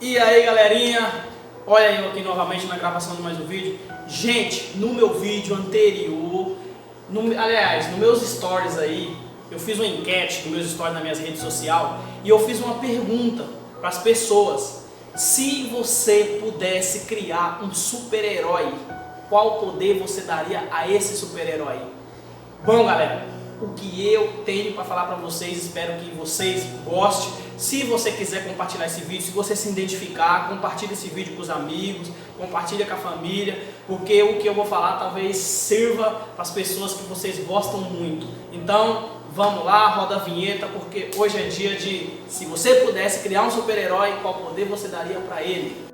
E aí galerinha, olha eu aqui novamente na gravação de mais um vídeo. Gente, no meu vídeo anterior, nos meus stories aí, eu fiz uma enquete nos meus stories nas minhas redes sociais e eu fiz uma pergunta para as pessoas. Se você pudesse criar um super-herói, qual poder você daria a esse super-herói? Bom galera, o que eu tenho para falar para vocês, espero que vocês gostem. Se você quiser compartilhar esse vídeo, se você se identificar, compartilhe esse vídeo com os amigos, compartilha com a família, porque o que eu vou falar talvez sirva para as pessoas que vocês gostam muito. Então, vamos lá, roda a vinheta, porque hoje é dia de, se você pudesse criar um super-herói, qual poder você daria para ele?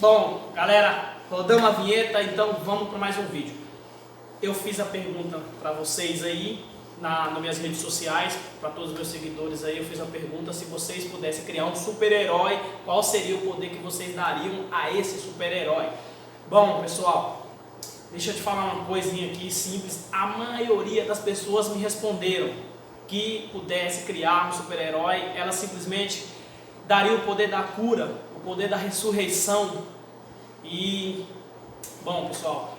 Bom, galera, rodamos a vinheta, então vamos para mais um vídeo. Eu fiz a pergunta para vocês aí, nas minhas redes sociais, para todos os meus seguidores aí, eu fiz a pergunta: se vocês pudessem criar um super-herói, qual seria o poder que vocês dariam a esse super-herói? Bom, pessoal, deixa eu te falar uma coisinha aqui simples. A maioria das pessoas me responderam que pudesse criar um super-herói, ela simplesmente daria o poder da cura, o poder da ressurreição. E, bom pessoal,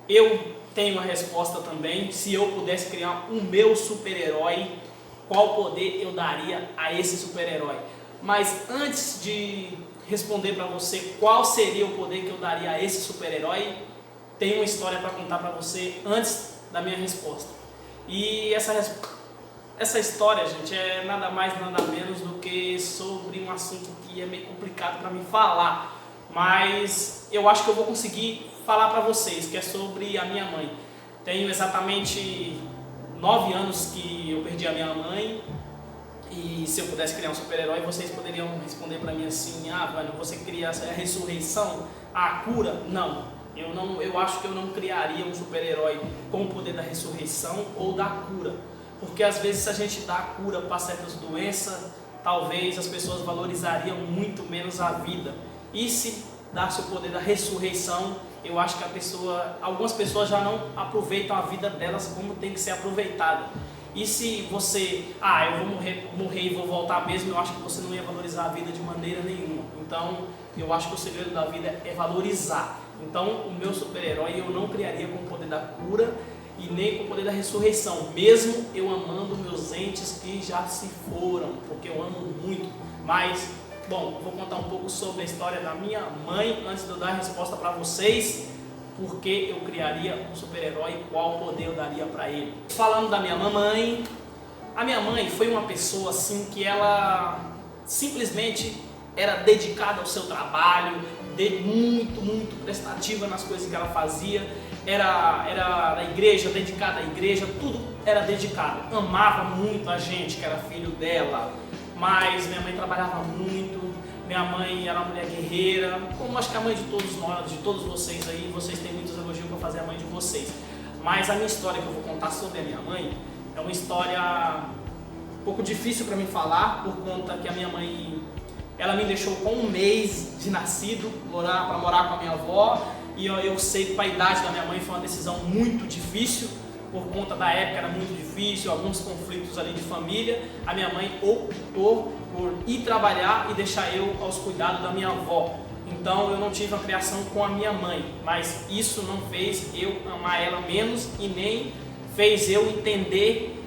eu tenho uma resposta também. Se eu pudesse criar um meu super-herói, qual poder eu daria a esse super-herói? Mas antes de responder para você qual seria o poder que eu daria a esse super-herói, tem uma história para contar para você antes da minha resposta. E essa história, gente, é nada mais nada menos do que sobre um assunto que é meio complicado para mim falar, mas eu acho que eu vou conseguir falar para vocês, que é sobre a minha mãe. Tenho exatamente 9 anos que eu perdi a minha mãe, e se eu pudesse criar um super-herói, vocês poderiam responder para mim assim: ah, mano, você cria a ressurreição, a cura? Não, eu acho que eu não criaria um super-herói com o poder da ressurreição ou da cura, porque às vezes se a gente dá a cura para certas doenças, talvez as pessoas valorizariam muito menos a vida. E se dá-se o poder da ressurreição, eu acho que algumas pessoas já não aproveitam a vida delas como tem que ser aproveitada. E se você, eu vou morrer e vou voltar mesmo, eu acho que você não ia valorizar a vida de maneira nenhuma. Então, eu acho que o segredo da vida é valorizar. Então, o meu super-herói eu não criaria com o poder da cura e nem com o poder da ressurreição, mesmo eu amando meus entes que já se foram, porque eu amo muito. Mas, bom, vou contar um pouco sobre a história da minha mãe antes de eu dar a resposta para vocês, porque eu criaria um super-herói e qual poder eu daria para ele. Falando da minha mamãe, a minha mãe foi uma pessoa assim que ela simplesmente era dedicada ao seu trabalho, muito prestativa nas coisas que ela fazia, era da igreja, dedicada à igreja, tudo era dedicado, amava muito a gente que era filho dela. Mas minha mãe trabalhava muito, minha mãe era uma mulher guerreira, como acho que a mãe de todos nós, de todos vocês aí, vocês têm muitos elogios para fazer a mãe de vocês. Mas a minha história que eu vou contar sobre a minha mãe é uma história um pouco difícil para mim falar, por conta que a minha mãe, ela me deixou com 1 mês de nascido, para morar com a minha avó, e eu sei que para a idade da minha mãe foi uma decisão muito difícil. Por conta da época era muito difícil, alguns conflitos ali de família, a minha mãe optou por ir trabalhar e deixar eu aos cuidados da minha avó. Então eu não tive uma criação com a minha mãe, mas isso não fez eu amar ela menos e nem fez eu entender,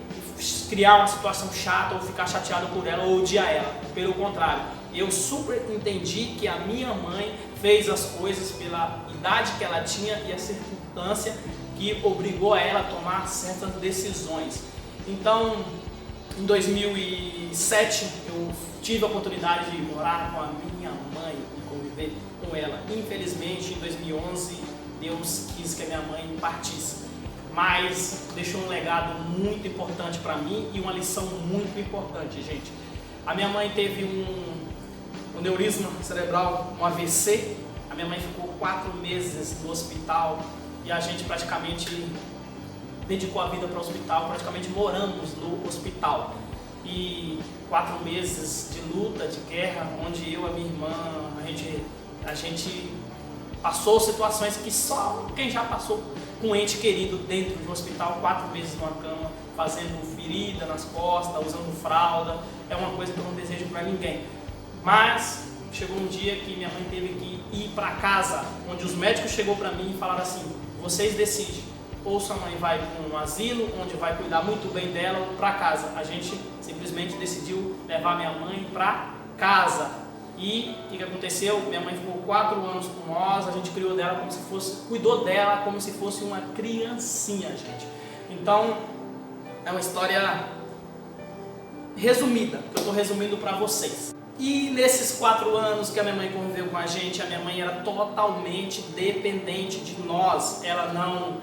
criar uma situação chata ou ficar chateado por ela ou odiar ela. Pelo contrário, eu super entendi que a minha mãe fez as coisas pela idade que ela tinha e a circunstância que obrigou a ela a tomar certas decisões. Então, em 2007, eu tive a oportunidade de morar com a minha mãe e conviver com ela. Infelizmente, em 2011, Deus quis que a minha mãe partisse, mas deixou um legado muito importante para mim e uma lição muito importante, gente. A minha mãe teve um aneurisma cerebral, um AVC. A minha mãe ficou 4 meses no hospital. E a gente praticamente dedicou a vida para o hospital, praticamente moramos no hospital. E 4 meses de luta, de guerra, onde eu e a minha irmã, a gente passou situações que só quem já passou com um ente querido dentro de um hospital, 4 meses numa cama, fazendo ferida nas costas, usando fralda. É uma coisa que eu não desejo para ninguém. Mas chegou um dia que minha mãe teve que ir para casa, onde os médicos chegou para mim e falaram assim: vocês decidem, ou sua mãe vai para um asilo, onde vai cuidar muito bem dela, ou para casa. A gente simplesmente decidiu levar minha mãe para casa. E o que aconteceu? Minha mãe ficou 4 anos com nós, a gente criou dela como se fosse, cuidou dela como se fosse uma criancinha, gente. Então, é uma história resumida, que eu estou resumindo para vocês. E nesses 4 anos que a minha mãe conviveu com a minha mãe era totalmente dependente de nós. Ela não,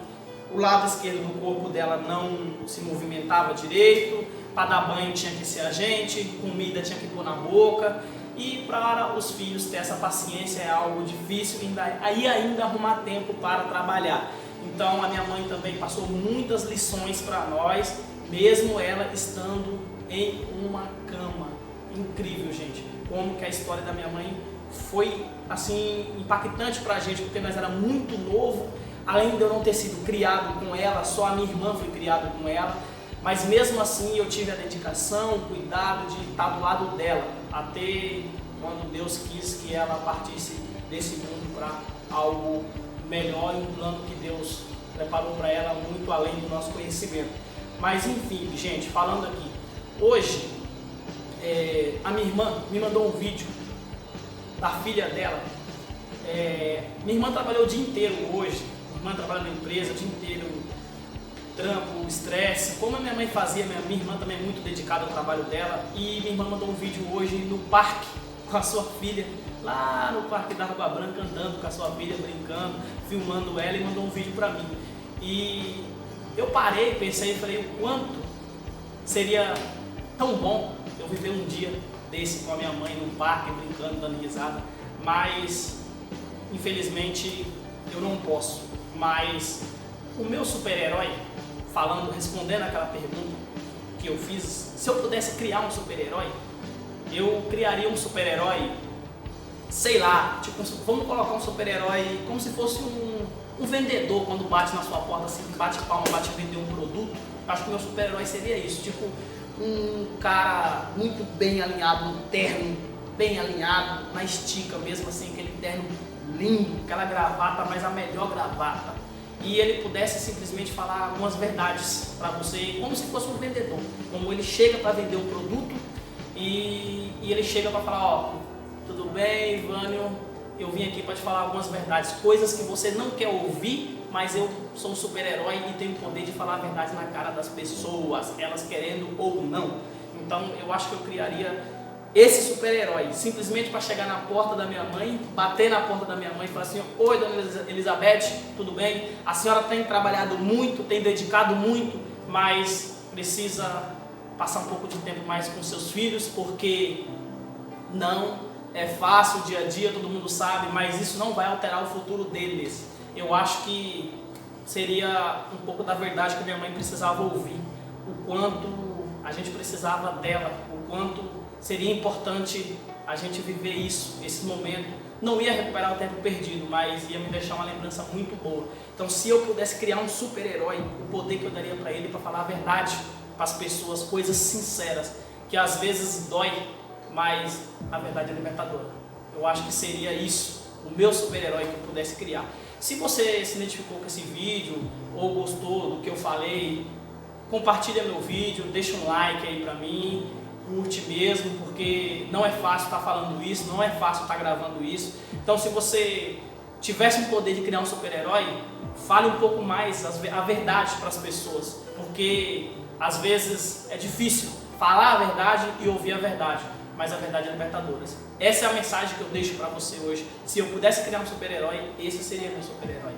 o lado esquerdo do corpo dela não se movimentava direito, para dar banho tinha que ser a gente, comida tinha que pôr na boca. E para os filhos ter essa paciência é algo difícil, ainda arrumar tempo para trabalhar. Então a minha mãe também passou muitas lições para nós, mesmo ela estando em uma cama. Incrível, gente, como que a história da minha mãe foi assim impactante para a gente, porque nós era muito novo, além de eu não ter sido criado com ela, só a minha irmã foi criada com ela. Mas mesmo assim eu tive a dedicação, o cuidado de estar do lado dela, até quando Deus quis que ela partisse desse mundo para algo melhor, e um plano que Deus preparou para ela muito além do nosso conhecimento. Mas enfim, gente, falando aqui, hoje a minha irmã me mandou um vídeo da filha dela. Minha irmã trabalhou o dia inteiro hoje, minha irmã trabalha na empresa o dia inteiro, trampo, estresse, como a minha mãe fazia. Minha irmã também é muito dedicada ao trabalho dela, e minha irmã mandou um vídeo hoje no parque com a sua filha, lá no Parque da Água Branca, andando com a sua filha, brincando, filmando ela, e mandou um vídeo para mim. E eu parei, pensei e falei o quanto seria tão bom eu viver um dia desse com a minha mãe no parque, brincando, dando risada, mas infelizmente eu não posso. Mas o meu super-herói, respondendo aquela pergunta que eu fiz, se eu pudesse criar um super-herói, eu criaria um super-herói, sei lá, tipo, vamos colocar um super-herói como se fosse um vendedor, quando bate na sua porta, assim, bate palma, bate vender um produto. Acho que o meu super-herói seria isso, tipo, um cara muito bem alinhado, um terno bem alinhado, na estica mesmo, assim, aquele terno lindo, aquela gravata, mas a melhor gravata. E ele pudesse simplesmente falar algumas verdades para você, como se fosse um vendedor, como ele chega para vender um produto e ele chega para falar: ó, tudo bem, Ivânio, eu vim aqui para te falar algumas verdades, coisas que você não quer ouvir, mas eu sou um super-herói e tenho o poder de falar a verdade na cara das pessoas, elas querendo ou não. Então eu acho que eu criaria esse super-herói, simplesmente para chegar na porta da minha mãe, bater na porta da minha mãe e falar assim: oi, dona Elizabeth, tudo bem? A senhora tem trabalhado muito, tem dedicado muito, mas precisa passar um pouco de tempo mais com seus filhos, porque não é fácil o dia a dia, todo mundo sabe, mas isso não vai alterar o futuro deles. Eu acho que seria um pouco da verdade que minha mãe precisava ouvir, o quanto a gente precisava dela, o quanto seria importante a gente viver isso, esse momento. Não ia recuperar o tempo perdido, mas ia me deixar uma lembrança muito boa. Então, se eu pudesse criar um super-herói, o poder que eu daria para ele, para falar a verdade para as pessoas, coisas sinceras, que às vezes dói, mas a verdade é libertadora. Eu acho que seria isso, o meu super-herói que eu pudesse criar. Se você se identificou com esse vídeo, ou gostou do que eu falei, compartilha meu vídeo, deixa um like aí para mim, curte mesmo, porque não é fácil estar falando isso, não é fácil estar gravando isso. Então, se você tivesse o poder de criar um super-herói, fale um pouco mais a verdade para as pessoas, porque às vezes é difícil falar a verdade e ouvir a verdade, mas a verdade é libertadora. Essa é a mensagem que eu deixo para você hoje. Se eu pudesse criar um super-herói, esse seria meu super-herói.